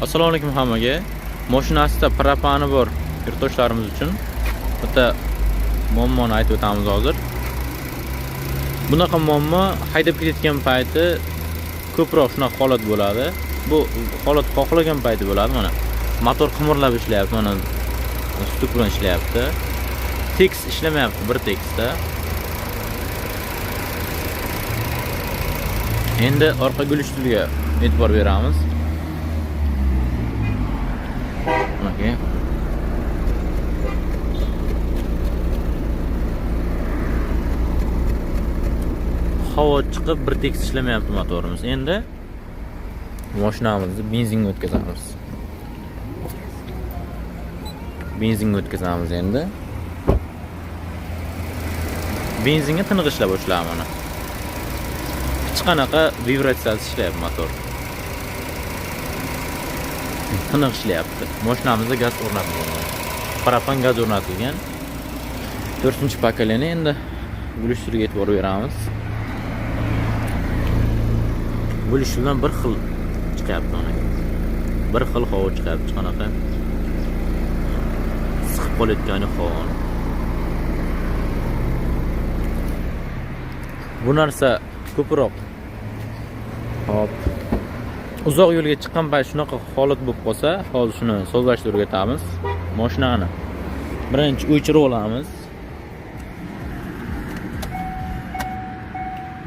Assalomu alaykum hammaga. Mashinasida propani bor yurtdoshlarimiz uchun bitta muammoni aytib o'tamiz hozir. Bunaqa muammo haydab ketayotgan payti ko'proq shunaqa holat bo'ladi. Bu holat xohlagan payti bo'ladi. Mana motor qimirlab ishlayapti, mana stuk bilan ishlayapti. Tekis ishlamayapti, bir tekisda. Endi orqa gulishtirga e'tibor beramiz. Okay. Havo chiqib bir tekis ishlamayapti motorimiz. Endi mashinamizni benzinga o'tkazamiz. Endi. Benzinga tiniq ishlab boshladi mana. Hech qanaqa vibratsiyasi ishlayapti motor. Tiniq ishlayapti. Mashinamizda gaz o'rnatilgan. Propan gaz o'rnatilgan. 4-pokoleniya. Endi gulishtirga e'tibor beramiz. Gulishtirdan bir xil chiqyapti mana. Bir xil havo chiqyapti, qanaqa siqib qolayotgan havo. Bu narsa ko'proq uzoq yo'lga chiqqan payt shunaqa holat bo'lib qolsa, hozir shuni sozlashni o'rgatamiz. Mashinani birinchi o'chirib olamiz.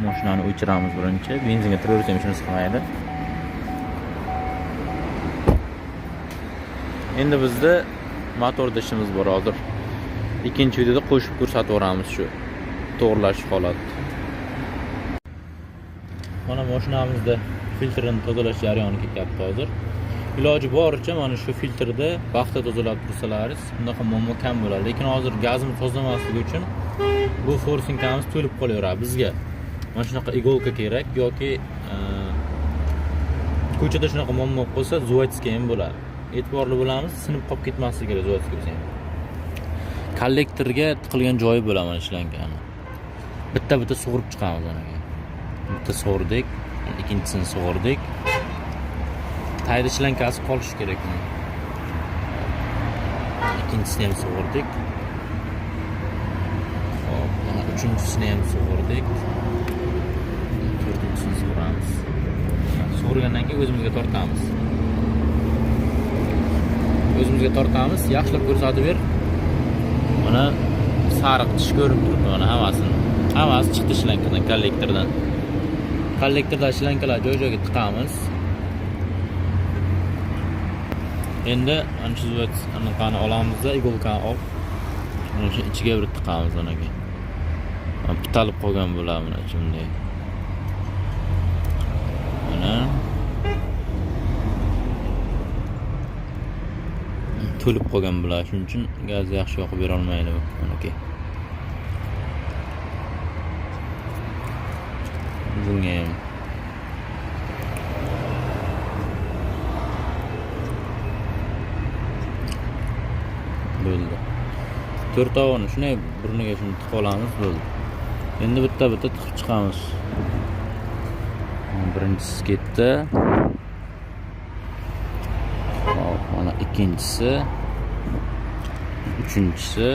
Mashinani o'chiramiz birinchi. Benzinga tiraversam shunisi qilmaydi. Endi bizda motorda ishimiz bor hozir. Ikkinchi videoda qo'shib ko'rsatib o'ramiz shu to'g'rilash holatini. Mana mashinamizda filtrini tozalash jarayoni ketyapti hozir. Iloji boricha mana shu filtrda vaqtida tozalab tursalaringiz bunaqa muammo kam bo'ladi. Lekin hozir gazimiz tozalamasligi uchun bu forsinkamiz to'lib qolaveradi bizga. Mana shunaqa igolka kerak yoki ko'chada shunaqa muammo bo'lsa, zuvaytska ham bo'ladi. E'tiborli bo'lamiz, sinib qolib ketmasligi kerak zuvaytska bo'lsa ham. Kollektorga tiqilgan joyi bo'ladi mana ishlangan. Bitta sug'urib chiqamiz anaga. Bitta sug'urdik, ikkinchisini sug'urdik. Tayda ishlankasi qolishi kerak buni. Ikkinchisini ham sug'urdik. Hop, mana uchinchisini ham sug'urdik. To'rtinchisini sug'uramiz. Sug'urgandan keyin o'zimizga tortamiz. Yaxshilab ko'rsatib ber. Mana sariq tish ko'rib turibdi, mana hammasi chiqdi ishlankadan, kollektordan. Kollektorda ishlankalar joy-joyiga tiqamiz. Endi ana shu anaqani olamizda, igolkani olib, mana shu ichiga bir tiqamiz anaga. Pitalib qolgan bo'ladi mana shunday. Mana to'lib qolgan bo'ladi, shuning uchun gaz yaxshi yoqib bera olmaydi bu. Mana bunga ham bo'ldi. 4 ovoni shunday burniga shuni tiqib olamiz, bo'ldi. Endi bitta tiqib chiqamiz. Birinchisi ketdi. Hop, mana ikkinchisi, uchinchisi,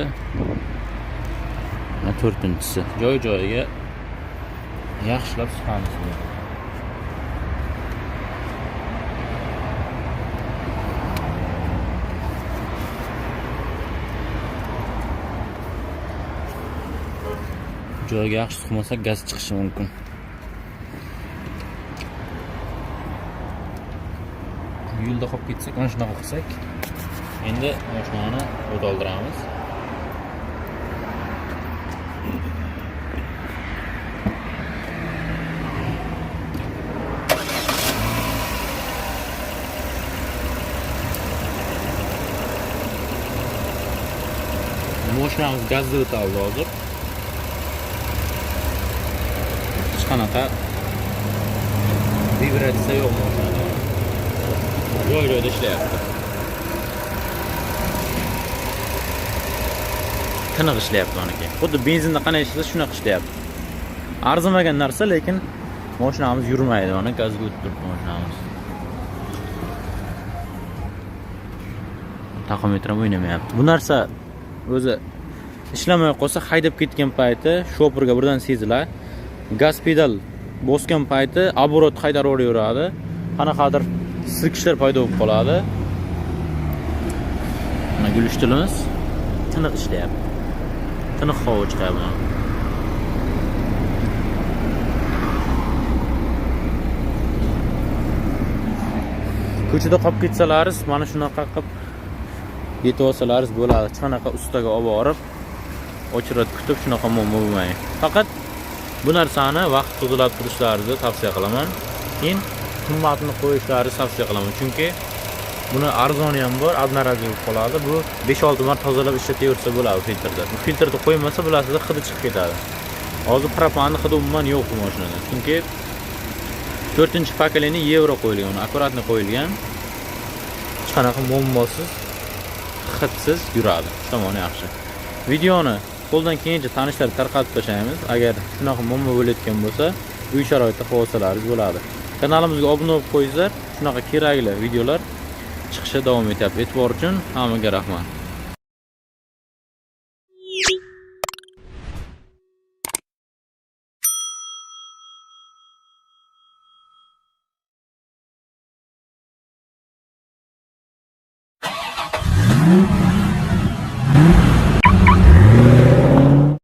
mana to'rtinchisi. Joy-joyiga yaxshilab siqamiz. Joyiga yaxshi siqmasa gaz chiqishi mumkin. Yo'lda qolib ketsak, mana shunaqa qilsak, endi mashinani o't oldiramiz. Mashinamiz gazda o'tadi hozir. Hech qanaqa vibratsiya yo'q mashinada. Joy-joyda ishlayapti. Tiniq ishlayapti mana aka. Xuddi benzinda qanday ishlasa shunaqa ishlayapti. Arzimagan narsa, lekin mashinamiz yurmaydi. Mana gazga o'tib turibdi mashinamiz. taxometr ham o'ynamayapti. Bu narsa o'zi ishlamay qolsa, haydab ketgan payti shoperga birdan sezilar. Gaz pedal bosgan payti оборот qaytaraveradi. Qanaqadir silkishlar paydo bo'lib qoladi. Mana gulishtilimiz tiniq ishlayapti. Tiniq havo chiqyapti. Ko'chada qolib ketsalaringiz, mana shunaqa qilib yetib olsalaringiz bo'ladi. Hech qanaqa ustaga olib borib, o'chirib kutib shunaqa muammo bo'lmaydi. Faqat bu narsani vaqt tozalab turishlaringizni tavsiya qilaman. Keyin qimmatini qo'yishlaringizni tavsiya qilaman. Chunki buni arzoni ham bor, adnarazi bo'lib qoladi. Bu 5-6 marta tozalab ishlataversa bo'ladi filtrda. Bu filtrni qo'ymasa, bilasizlar, hidi chiqib ketadi. Hozir propanni hidi umuman yo'q bu mashinada. Chunki 4-pokoleniya Euro qo'yilgan, akkuratni qo'yilgan. Hech qanaqa muammosiz, hidsiz yuradi. Tomoni yaxshi. Videoni qo'ldan kelgancha tanishlar tarqatib tashlaymiz. Agar shunaqa muammo bo'layotgan bo'lsa, uy sharoitida qilib olsalaringiz bo'ladi. Kanalimizga obuna bo'lib qo'yinglar, shunaqa kerakli videolar chiqishda davom etyapti. E'tibor uchun hammaga rahmat.